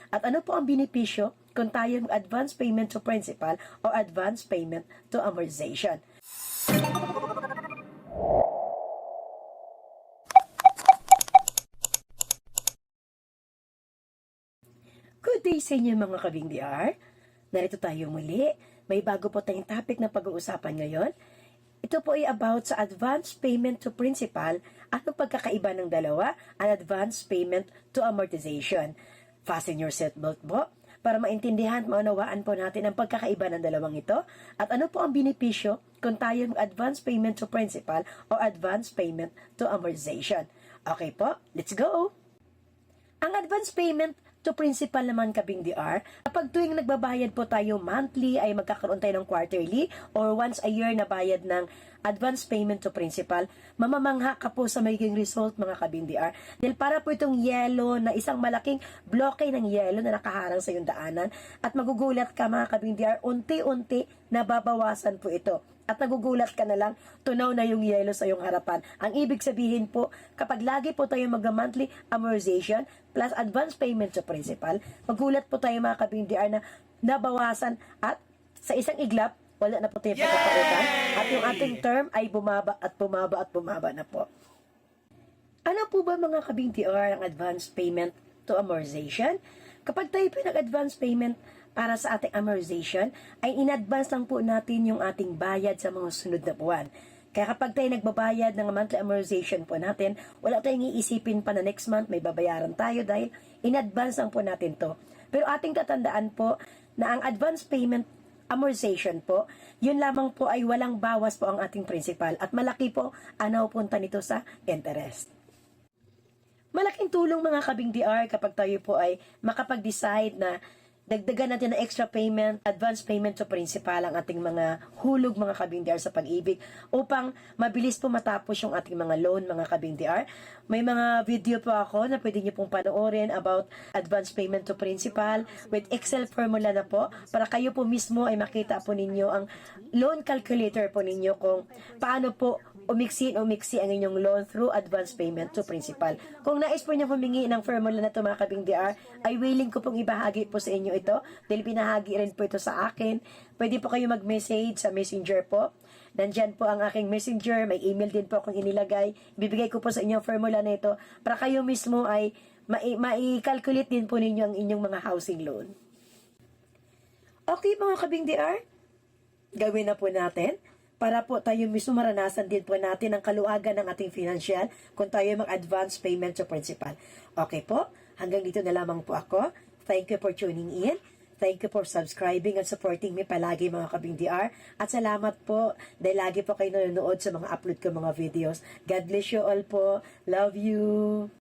At ano po ang benepisyo kung tayo mag-advance payment to principal o advance payment to amortization? Good day sa inyo mga kabing-DR. Narito tayo muli. May bago po tayong topic na pag-uusapan ngayon. Ito po ay about sa advance payment to principal. Anong pagkakaiba ng dalawa? An advance payment to amortization. Fasten your seatbelt po para maintindihan at maunawaan po natin ang pagkakaiba ng dalawang ito at ano po ang benepisyo kung tayo mag-advance payment to principal o advance payment to amortization. Okay po, let's go! Ang advance payment to principal naman kabing-DR, kapag tuwing nagbabayad po tayo monthly ay magkakaroon tayo ng quarterly or once a year na bayad ng advance payment to principal, mamamangha ka po sa magiging result mga kabing-DR. Dahil para po itong yellow na isang malaking bloke ng yellow na nakaharang sa iyong daanan at magugulat ka mga kabing-DR, unti-unti nababawasan po ito. At nagugulat ka na lang, tunaw na yung yellow sa iyong harapan. Ang ibig sabihin po, kapag lagi po tayo mag-monthly amortization plus advance payment sa principal, magulat po tayo mga kabing-DR na nabawasan at sa isang iglap, wala na po tayo pagkakautang at yung ating term ay bumaba at bumaba at bumaba na po. Ano po ba mga kabing-DR ang advance payment to amortization? Kapag tayo pinag-advance payment para sa ating amortization, ay in-advance lang po natin yung ating bayad sa mga sunod na buwan. Kaya kapag tayo nagbabayad ng monthly amortization po natin, wala tayong iisipin pa na next month may babayaran tayo dahil in-advance lang po natin to. Pero ating tatandaan po na ang advance payment amortization po, yun lamang po ay walang bawas po ang ating principal at malaki po ang napupunta nito sa interest. Malaking tulong mga kabing-DR kapag tayo po ay makapag-decide na dagdagan natin ng extra payment, advance payment to principal ang ating mga hulog mga kabing-DR sa pag-ibig upang mabilis po matapos yung ating mga loan mga kabing-DR. May mga video po ako na pwede niyo pong panoorin about advance payment to principal with Excel formula na po para kayo po mismo ay makita po ninyo ang loan calculator po ninyo kung paano po umiksi ang inyong loan through advance payment to principal. Kung nais po niyo humingi ng formula na ito mga kabing-DR, ay willing ko pong ibahagi po sa inyo ito dahil pinahagi rin po ito sa akin. Pwede po kayo mag-message sa messenger po. Nandyan po ang aking messenger, may email din po akong inilagay. Bibigay ko po sa inyo ang formula na ito para kayo mismo ay mai-calculate din po ninyo ang inyong mga housing loan. Okay mga kabing-DR, gawin na po natin para po tayo mismo maranasan din po natin ang kaluwagan ng ating financial kung tayo mag-advance payment to principal. Okay po, hanggang dito na lamang po ako. Thank you for tuning in. Thank you for subscribing and supporting me palagi mga kabing-DR. At salamat po dahil lagi po kayo nanonood sa mga upload ko mga videos. God bless you all po. Love you.